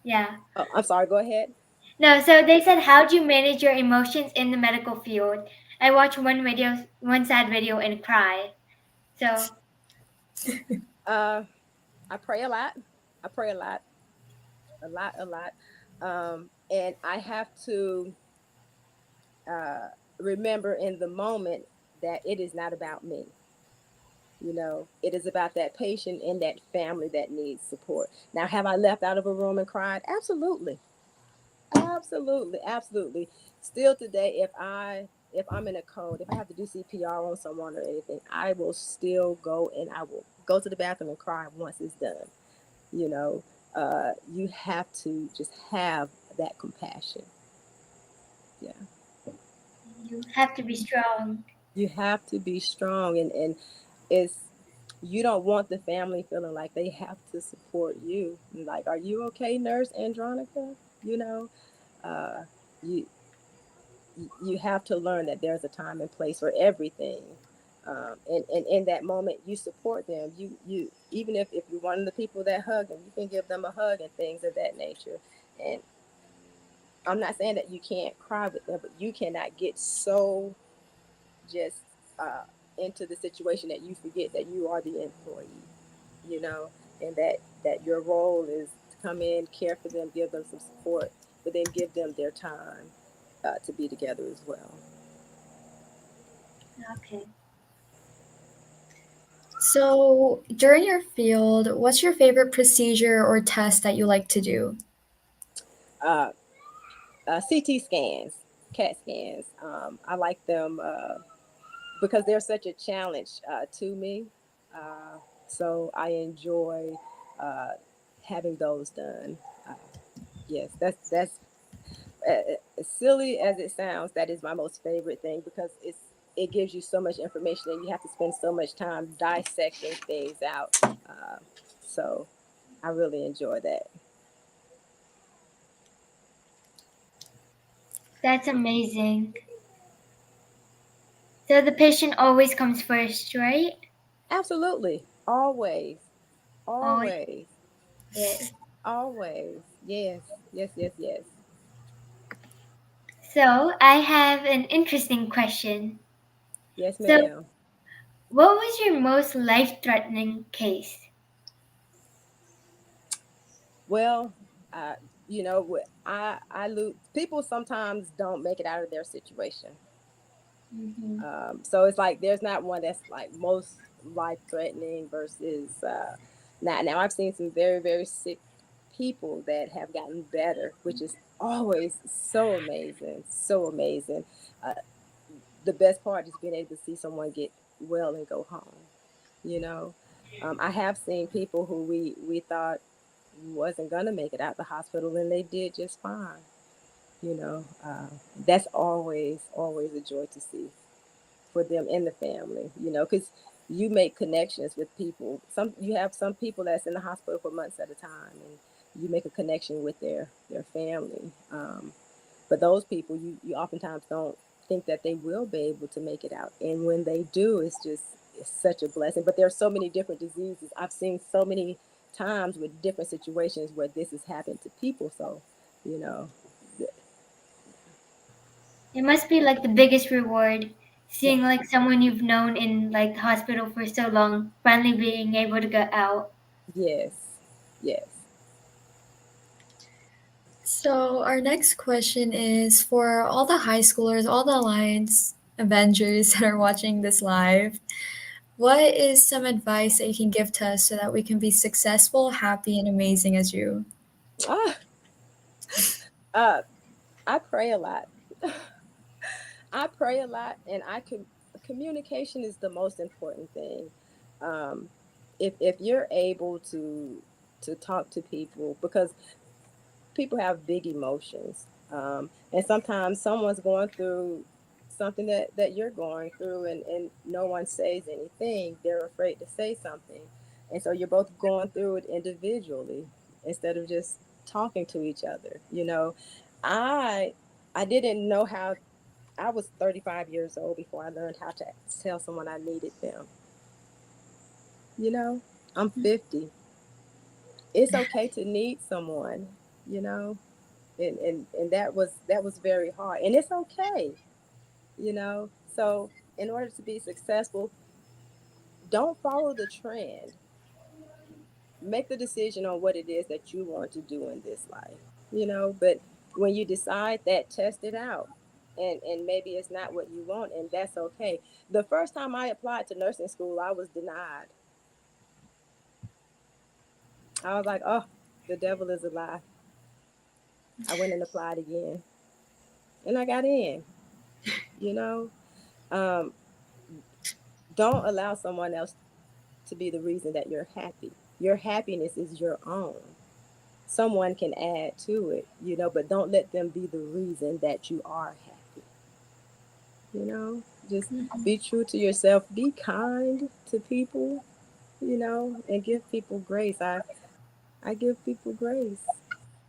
yeah. Oh, I'm sorry, go ahead. No, so they said, how do you manage your emotions in the medical field? I watch one sad video, and cry. So Uh, I pray a lot. I pray a lot, a lot, a lot. And I have to uh, remember in the moment that it is not about me. You know, it is about that patient and that family that needs support. Now, have I left out of a room and cried? Absolutely. Absolutely. Absolutely. Still today, if I'm in a code, if I have to do CPR on someone or anything, I will still go and I will go to the bathroom and cry once it's done. You know, you have to just have that compassion. Yeah. you have to be strong. You have to be strong and it's you don't want the family feeling like they have to support you. Like, are you okay, Nurse Andronica? You know, uh, you you have to learn that there's a time and place for everything. And in that moment, you support them. You even if you're one of the people that hug them, you can give them a hug and things of that nature. And I'm not saying that you can't cry with them, but you cannot get so just uh, into the situation that you forget that you are the employee, you know, and that your role is to come in, care for them, give them some support, but then give them their time to be together as well. Okay. So, during your field, what's your favorite procedure or test that you like to do? Uh, CT scans, CAT scans, I like them because they're such a challenge to me. Uh, so I enjoy uh, having those done. Uh, yes, that's as silly as it sounds, that is my most favorite thing because it gives you so much information and you have to spend so much time dissecting things out. So I really enjoy that. That's amazing. So the patient always comes first, right? Absolutely, always, Always. always, Yes. always. Yes, yes, yes, yes. So, I have an interesting question. Yes, So, ma'am. what was your most life threatening case? Well, uh, I lose. People sometimes don't make it out of their situation. Mm-hmm. So it's like there's not one that's like most life threatening versus not. Now I've seen some very very sick people that have gotten better, which is always so amazing, so amazing. Uh, the best part is being able to see someone get well and go home. You know, I have seen people who we thought wasn't gonna make it out the hospital and they did just fine. You know, that's always a joy to see for them and the family. You know, because you make connections with people. You have some people that's in the hospital for months at a time, and you make a connection with their family. But those people, you oftentimes don't think that they will be able to make it out, and when they do, it's such a blessing. But there are so many different diseases. I've seen so many times with different situations where this has happened to people. So, you know, It must be like the biggest reward yeah, seeing like someone you've known in like the hospital for so long finally being able to get out. yes, yes. So, our next question is for all the high schoolers, all the Alliance Avengers that are watching this live. What is some advice that you can give to us so that we can be successful, happy, and amazing as you? Ah, uh, I pray a lot. I pray a lot, and I can. Communication is the most important thing. Um, if you're able to talk to people, because people have big emotions, and sometimes someone's going through something that you're going through, and no one says anything. They're afraid to say something, and so you're both going through it individually instead of just talking to each other. You know, I I didn't know how. I was 35 years old before I learned how to tell someone I needed them. You know, I'm 50. It's okay to need someone, you know, and that was very hard. And it's okay, you know. So in order to be successful, don't follow the trend. Make the decision on what it is that you want to do in this life, you know. But when you decide that, test it out. And maybe it's not what you want, and that's okay. The first time I applied to nursing school, I was denied. I was like, oh, the devil is a lie. I went and applied again, and I got in. You know, um, don't allow someone else to be the reason that you're happy. Your happiness is your own. Someone can add to it, you know, but don't let them be the reason that you are happy. You know, just be true to yourself. Be kind to people, you know, and give people grace. I give people grace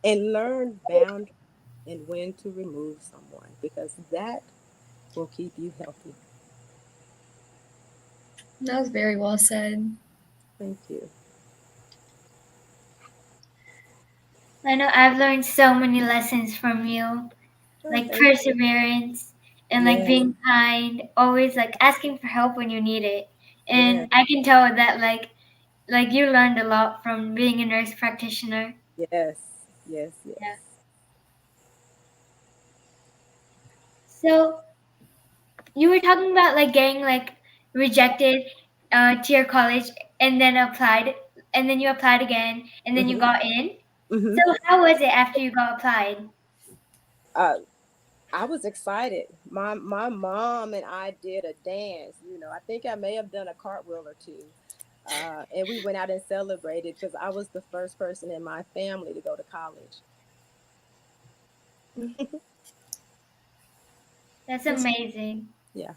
and learn boundaries and when to remove someone because that will keep you healthy. That was very well said. Thank you. I know I've learned so many lessons from you, Oh, like thank you. perseverance and like Yes, being kind, always like asking for help when you need it. yes, And I can tell that like you learned a lot from being a nurse practitioner. yes, yes, yes. Yeah. So you were talking about like getting like rejected to your college and then applied and then you applied again and then you Mm-hmm. got in. Mm-hmm. So how was it after you got applied? Uh, I was excited. My mom and I did a dance. You know, I think I may have done a cartwheel or two. And we went out and celebrated because I was the first person in my family to go to college. That's That's amazing. Yeah,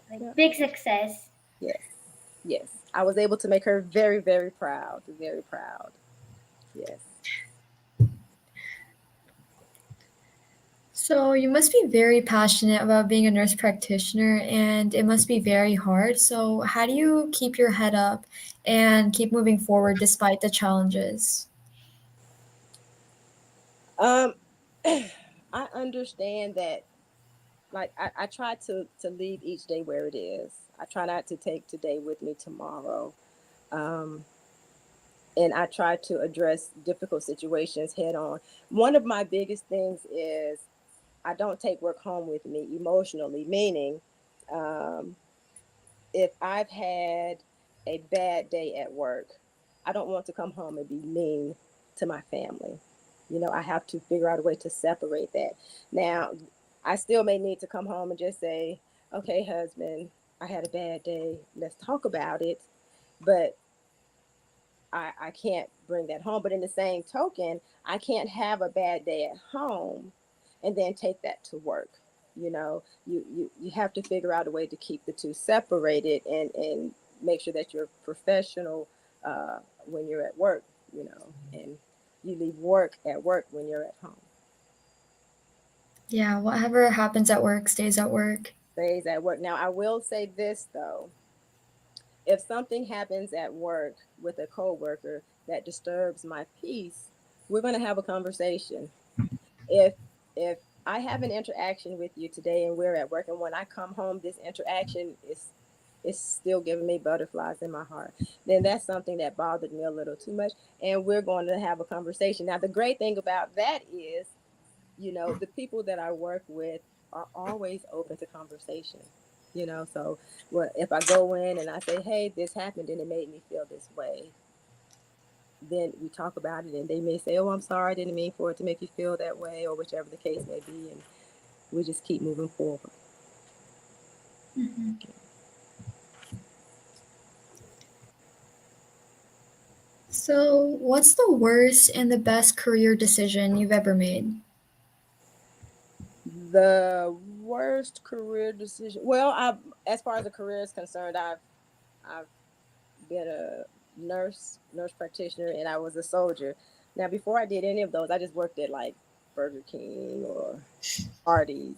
Like yeah, big success. yes, yes. I was able to make her very, very proud. Very proud. Yes. so you must be very passionate about being a nurse practitioner and it must be very hard. So how do you keep your head up and keep moving forward despite the challenges? Um, I understand that. like I try to leave each day where it is. I try not to take today with me tomorrow. Um, and I try to address difficult situations head on. One of my biggest things is I don't take work home with me emotionally, meaning um, if I've had a bad day at work, I don't want to come home and be mean to my family. You know, I have to figure out a way to separate that. Now, I still may need to come home and just say, okay, husband, I had a bad day. Let's talk about it. But I can't bring that home. But in the same token, I can't have a bad day at home and then take that to work. You know, you have to figure out a way to keep the two separated and make sure that you're professional when you're at work, you know, and you leave work at work when you're at home. Yeah, whatever happens at work stays at work. Stays at work. Now, I will say this though, if something happens at work with a coworker that disturbs my peace, we're going to have a conversation. If I have an interaction with you today and we're at work, and when I come home this interaction is still giving me butterflies in my heart, then that's something that bothered me a little too much, and we're going to have a conversation. Now the great thing about that is, you know, the people that I work with are always open to conversation. You know, so if I go in and I say, hey, this happened and it made me feel this way, then we talk about it and they may say, oh, I'm sorry, I didn't mean for it to make you feel that way, or whichever the case may be, and we just keep moving forward. Mhm. So, what's the worst and the best career decision you've ever made? The worst career decision, well, I, as far as a career is concerned, I've been a nurse practitioner, and I was a soldier. Now before I did any of those, I just worked at like Burger King or Hardee's.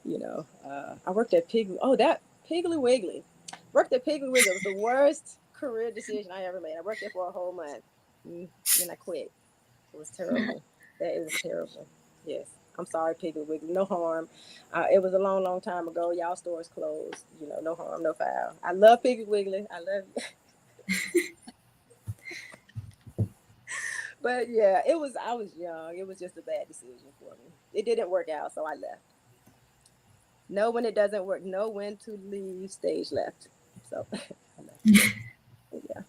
You know, I worked at that Piggly Wiggly. Worked at Piggly Wiggly. It was the worst career decision I ever made. I worked there for a whole month, then I quit. It was terrible. That it was terrible. Yes, I'm sorry, Piggly Wiggly. No harm. It was a long, long time ago. Y'all stores closed. You know, no harm, no foul. I love Piggly Wiggly. I love you. But yeah, it was. I was young. It was just a bad decision for me. It didn't work out, so I left. Know when it doesn't work. Know when to leave. Stage left. So I left. Yeah,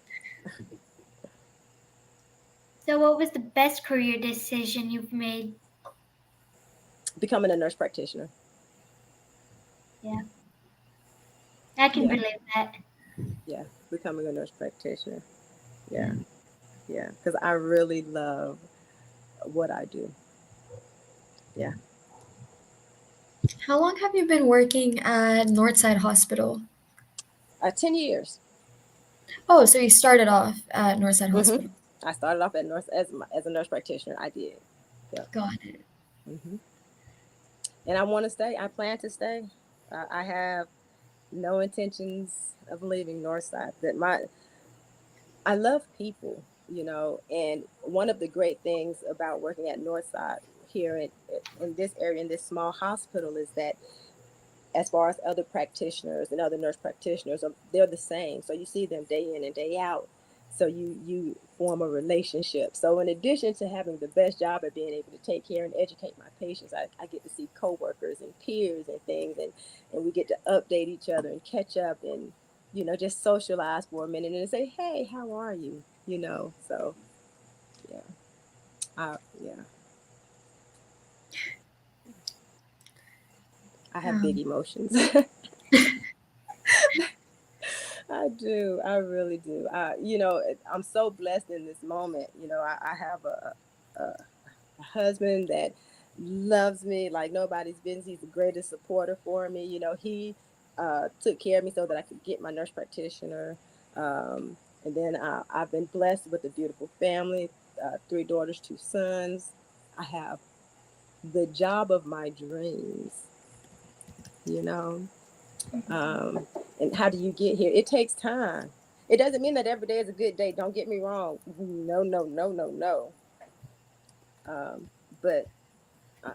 So, what was the best career decision you've made? becoming a nurse practitioner. Yeah, I can Yeah, believe that. yeah, becoming a nurse practitioner. Yeah, yeah, because I really love what I do. Yeah, How long have you been working at Northside Hospital? 10 years. Oh, so you started off at Northside hmm Hospital. I started off at nurse as a nurse practitioner. I did. Yeah. Got it. hmm And I want to stay. I plan to stay. I have no intentions of leaving Northside. That my I love people, you know, and one of the great things about working at Northside here in this area in this small hospital is that as far as other practitioners and other nurse practitioners, they're the same. So you see them day in and day out. So you form a relationship. So in addition to having the best job at being able to take care and educate my patients, I get to see coworkers and peers and things, and we get to update each other and catch up and just socialize for a minute and say, hey, how are you? So yeah, yeah, I have big Um, emotions. I do. I really do. I'm so blessed in this moment. I have a husband that loves me like nobody's business. He's the greatest supporter for me. He took care of me so that I could get my nurse practitioner. And then I've been blessed with a beautiful family, three daughters, two sons. I have the job of my dreams, you know. Um, and how do you get here? It takes time. It doesn't mean that every day is a good day. Don't get me wrong. No, no, no, no, no. But I,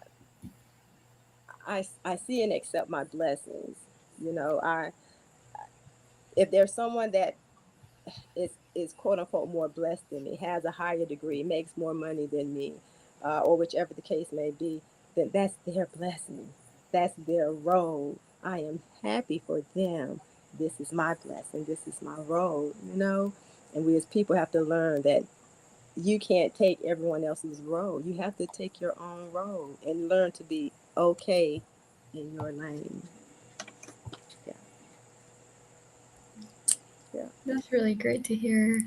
I see and accept my blessings. You know, I if there's someone that is quote unquote more blessed than me, has a higher degree, makes more money than me, or whichever the case may be, then that's their blessing. That's their role. I am happy for them. This is my blessing. This is my role, you know? And we as people have to learn that you can't take everyone else's role. You have to take your own role and learn to be okay in your lane. Yeah, yeah. That's really great to hear.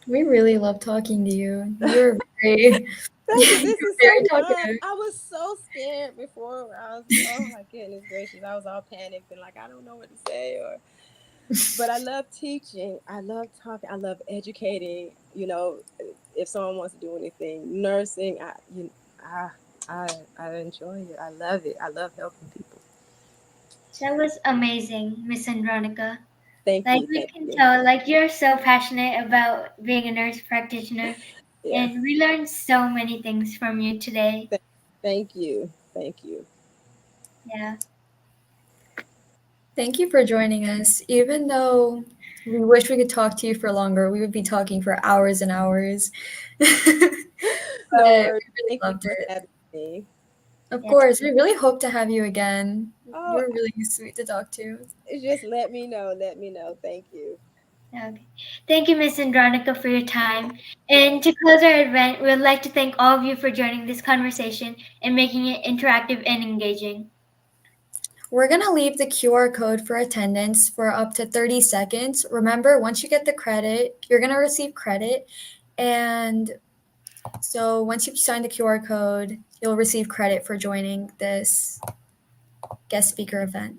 We really love talking to you. You're very, Thank you. This you're is very so fun. talkative. I was so scared before. I was, oh my goodness gracious, I was all panicked and like I don't know what to say. Or, but I love teaching. I love talking. I love educating. You know, if someone wants to do anything, nursing, I, I enjoy it. I love it. I love helping people. That was amazing, Miss Andronica. Thank Like you. we Thank can you. tell, like you're so passionate about being a nurse practitioner, Yeah. and we learned so many things from you today. Th- Thank you. Thank you. Yeah. Thank you for joining us. Even though we wish we could talk to you for longer, we would be talking for hours and hours. But No we worries. really Thank you loved for it. having me. Of Yeah. course, we really hope to have you again. Oh, You're really sweet to talk to. just let me know. Let me know. Thank you. Okay. Thank you, Miss Andronica, for your time. And to close our event, we would like to thank all of you for joining this conversation and making it interactive and engaging. We're going to leave the QR code for attendance for up to 30 seconds. Remember, once you get the credit, you're going to receive credit. And so once you sign the QR code, you'll receive credit for joining this guest speaker event.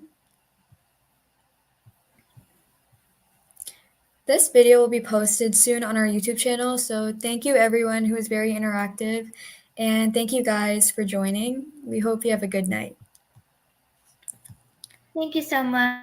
This video will be posted soon on our YouTube channel. So thank you everyone who was very interactive. And thank you guys for joining. We hope you have a good night. Thank you so much.